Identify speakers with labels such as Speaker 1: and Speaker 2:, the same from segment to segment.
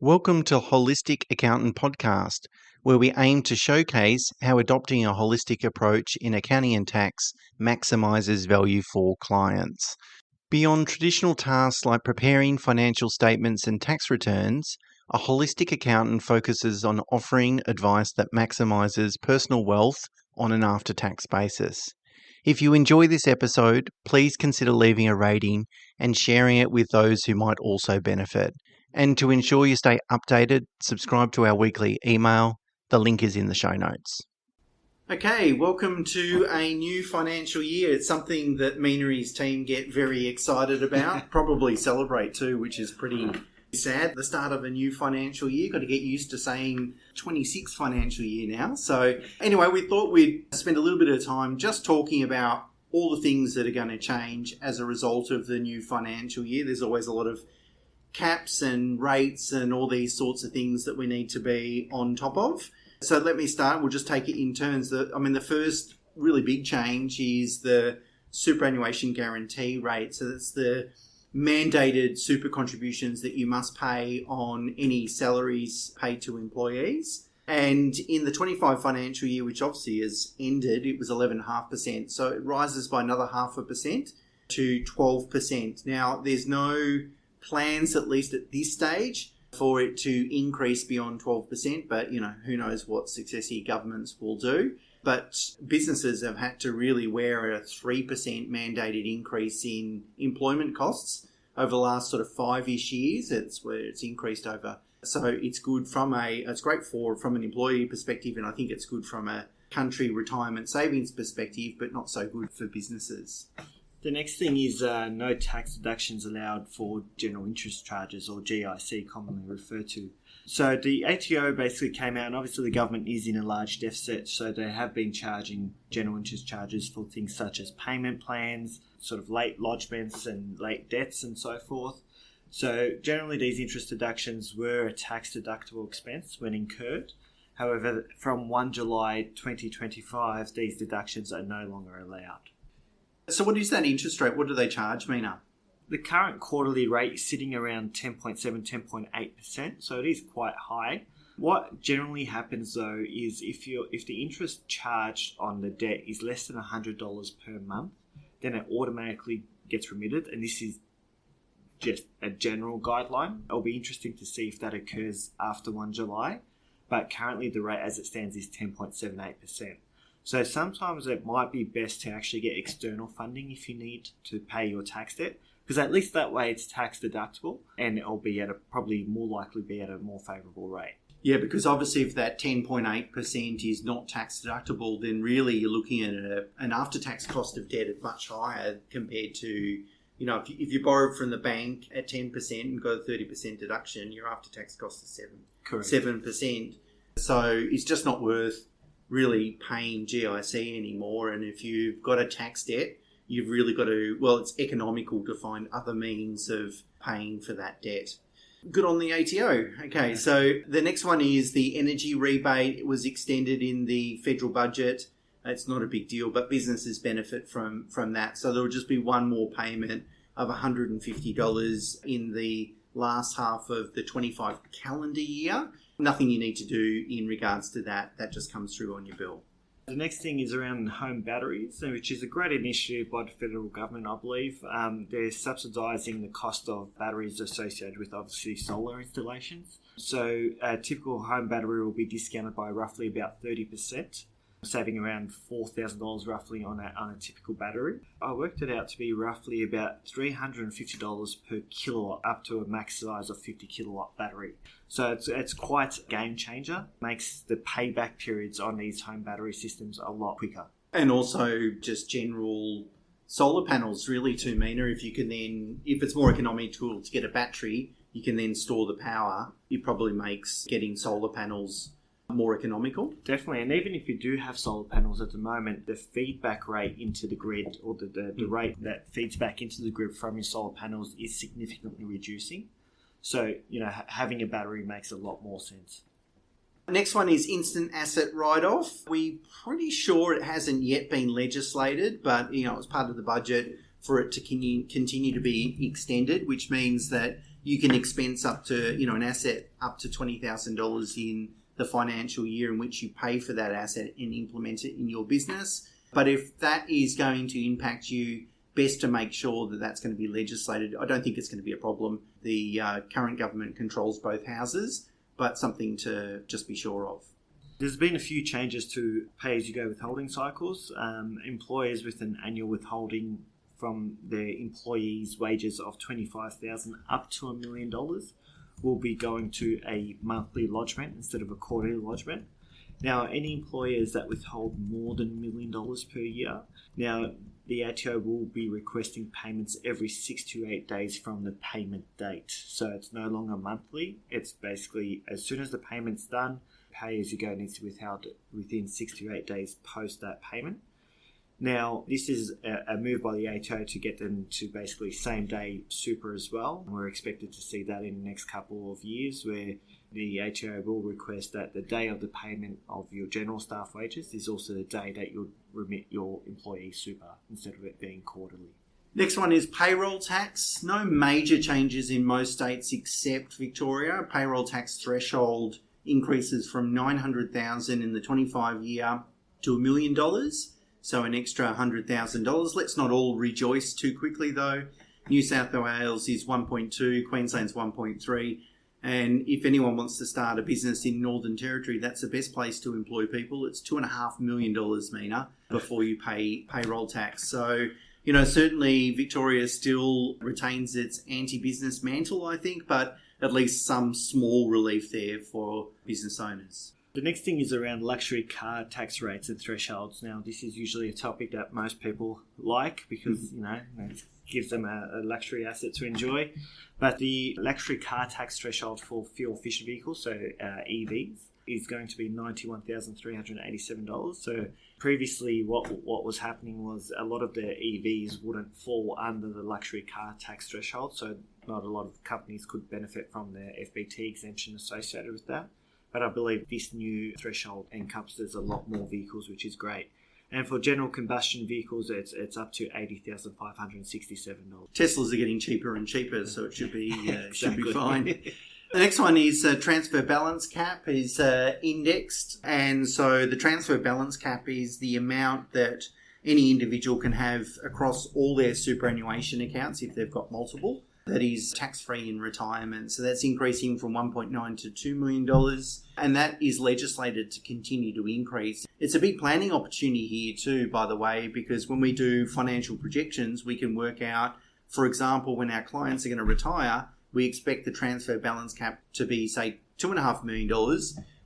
Speaker 1: Welcome to Holistic Accountant Podcast, where we aim to showcase how adopting a holistic approach in accounting and tax maximises value for clients. Beyond traditional tasks like preparing financial statements and tax returns, a holistic accountant focuses on offering advice that maximises personal wealth on an after-tax basis. If you enjoy this episode, please consider leaving a rating and sharing it with those who might also benefit. And to ensure you stay updated, subscribe to our weekly email. The link is in the show notes. Okay, welcome to a new financial year. It's something that Mena and his team get very excited about, probably celebrate too, which is pretty sad. The start of a new financial year, got to get used to saying 26th financial year now. So anyway, we thought we'd spend a little bit of time just talking about all the things that are going to change as a result of the new financial year. There's always a lot of caps and rates and all these sorts of things that we need to be on top of. So let me start. We'll just take it in turns. The first really big change is the superannuation guarantee rate. So that's the mandated super contributions that you must pay on any salaries paid to employees. And in the 25 financial year, which obviously has ended, it was 11.5%. So it rises by another 0.5% to 12%. Now, there's no plans, at least at this stage, for it to increase beyond 12%, but who knows what successive governments will do. But businesses have had to really wear a 3% mandated increase in employment costs over the last sort of 5-ish years. It's where it's increased over. So it's good it's great from an employee perspective, and I think it's good from a country retirement savings perspective, but not so good for businesses.
Speaker 2: The next thing is no tax deductions allowed for general interest charges, or GIC, commonly referred to. So the ATO basically came out, and obviously the government is in a large deficit, so they have been charging general interest charges for things such as payment plans, sort of late lodgements and late debts and so forth. So generally these interest deductions were a tax deductible expense when incurred. However, from 1 July 2025, these deductions are no longer allowed.
Speaker 1: So what is that interest rate? What do they charge, Mena?
Speaker 2: The current quarterly rate is sitting around 10.7, 10.8%, so it is quite high. What generally happens though is if the interest charged on the debt is less than $100 per month, then it automatically gets remitted, and this is just a general guideline. It'll be interesting to see if that occurs after 1 July, but currently the rate as it stands is 10.78%. So sometimes it might be best to actually get external funding if you need to pay your tax debt, because at least that way it's tax deductible and it'll be probably more likely be at a more favourable rate.
Speaker 1: Yeah, because obviously if that 10.8% is not tax deductible, then really you're looking at an after-tax cost of debt much higher compared to, if you borrowed from the bank at 10% and got a 30% deduction, your after-tax cost is 7%. So it's just not worth really paying GIC anymore. And if you've got a tax debt, you've really got to, it's economical to find other means of paying for that debt. Good on the ATO. Okay, so the next one is the energy rebate. It was extended in the federal budget. It's not a big deal, but businesses benefit from that. So there will just be one more payment of $150 in the last half of the 25 calendar year. Nothing you need to do in regards to that. That just comes through on your bill.
Speaker 2: The next thing is around home batteries, which is a great initiative by the federal government, I believe. They're subsidising the cost of batteries associated with, obviously, solar installations. So a typical home battery will be discounted by roughly about 30%, saving around $4,000 roughly on a typical battery. I worked it out to be roughly about $350 per kilowatt, up to a max size of 50 kilowatt battery. So it's quite a game changer. Makes the payback periods on these home battery systems a lot quicker.
Speaker 1: And also just general solar panels really too, Mena. If you can then, if it's more economical to get a battery, you can then store the power. It probably makes getting solar panels more economical.
Speaker 2: Definitely, and even if you do have solar panels at the moment, the feedback rate into the grid, or the rate that feeds back into the grid from your solar panels, is significantly reducing. So, having a battery makes a lot more sense.
Speaker 1: Next one is instant asset write-off. We're pretty sure it hasn't yet been legislated, but it was part of the budget for it to continue to be extended, which means that you can expense up to, an asset up to $20,000 in the financial year in which you pay for that asset and implement it in your business. But if that is going to impact you, best to make sure that that's going to be legislated. I don't think it's going to be a problem. The current government controls both houses, but something to just be sure of.
Speaker 2: There's been a few changes to pay-as-you-go withholding cycles. Employers with an annual withholding from their employees' wages of $25,000 up to $1 million will be going to a monthly lodgement instead of a quarterly lodgement. Now, any employers that withhold more than $1 million per year, now the ATO will be requesting payments every 6 to 8 days from the payment date. So it's no longer monthly. It's basically as soon as the payment's done, pay-as-you-go needs to be withheld within 6 to 8 days post that payment. Now, this is a move by the ATO to get them to basically same-day super as well. We're expected to see that in the next couple of years, where the ATO will request that the day of the payment of your general staff wages is also the day that you'll remit your employee super instead of it being quarterly.
Speaker 1: Next one is payroll tax. No major changes in most states except Victoria. Payroll tax threshold increases from $900,000 in the 25 year to $1 million. So an extra $100,000. Let's not all rejoice too quickly though. New South Wales is 1.2, Queensland's 1.3. And if anyone wants to start a business in Northern Territory, that's the best place to employ people. It's $2.5 million, Mena, before you pay payroll tax. So, certainly Victoria still retains its anti-business mantle, I think, but at least some small relief there for business owners.
Speaker 2: The next thing is around luxury car tax rates and thresholds. Now, this is usually a topic that most people like because, it gives them a luxury asset to enjoy. But the luxury car tax threshold for fuel-efficient vehicles, so EVs, is going to be $91,387. So previously what was happening was a lot of the EVs wouldn't fall under the luxury car tax threshold, so not a lot of companies could benefit from the FBT exemption associated with that. But I believe this new threshold encompasses a lot more vehicles, which is great. And for general combustion vehicles, it's up to $80,567.
Speaker 1: Teslas are getting cheaper and cheaper, so it should be should be
Speaker 2: Exactly.
Speaker 1: fine. The next one is transfer balance cap is indexed, and so the transfer balance cap is the amount that any individual can have across all their superannuation accounts if they've got multiple. That is tax-free in retirement. So that's increasing from $1.9 to $2 million. And that is legislated to continue to increase. It's a big planning opportunity here too, by the way, because when we do financial projections, we can work out, for example, when our clients are going to retire, we expect the transfer balance cap to be, say, $2.5 million,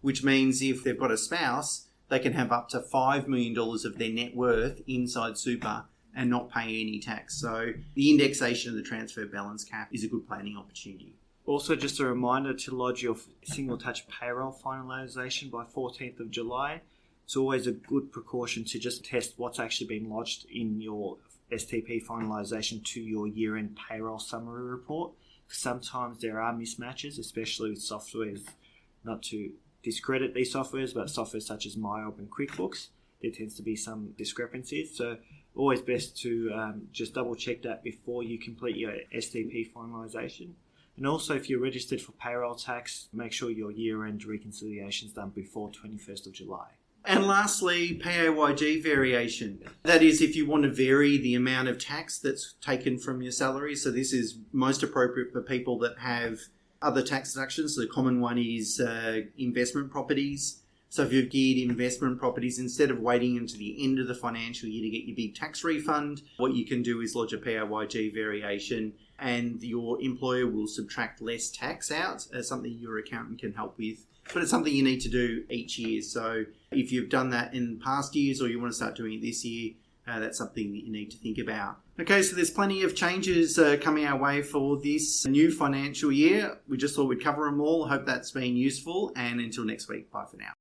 Speaker 1: which means if they've got a spouse, they can have up to $5 million of their net worth inside super and not pay any tax. So the indexation of the transfer balance cap is a good planning opportunity.
Speaker 2: Also, just a reminder to lodge your Single Touch Payroll finalisation by 14th of July. It's always a good precaution to just test what's actually been lodged in your STP finalisation to your year-end payroll summary report. Sometimes there are mismatches, especially with softwares, not to discredit these softwares, but software such as MyOb and QuickBooks, there tends to be some discrepancies. So always best to just double check that before you complete your STP finalisation. And also, if you're registered for payroll tax, make sure your year-end reconciliation is done before 21st of July.
Speaker 1: And lastly, PAYG variation. That is if you want to vary the amount of tax that's taken from your salary. So this is most appropriate for people that have other tax deductions. The common one is investment properties. So if you've geared investment properties, instead of waiting until the end of the financial year to get your big tax refund, what you can do is lodge a PAYG variation and your employer will subtract less tax out as something your accountant can help with. But it's something you need to do each year. So if you've done that in past years or you want to start doing it this year, that's something that you need to think about. Okay, so there's plenty of changes coming our way for this new financial year. We just thought we'd cover them all. Hope that's been useful. And until next week, bye for now.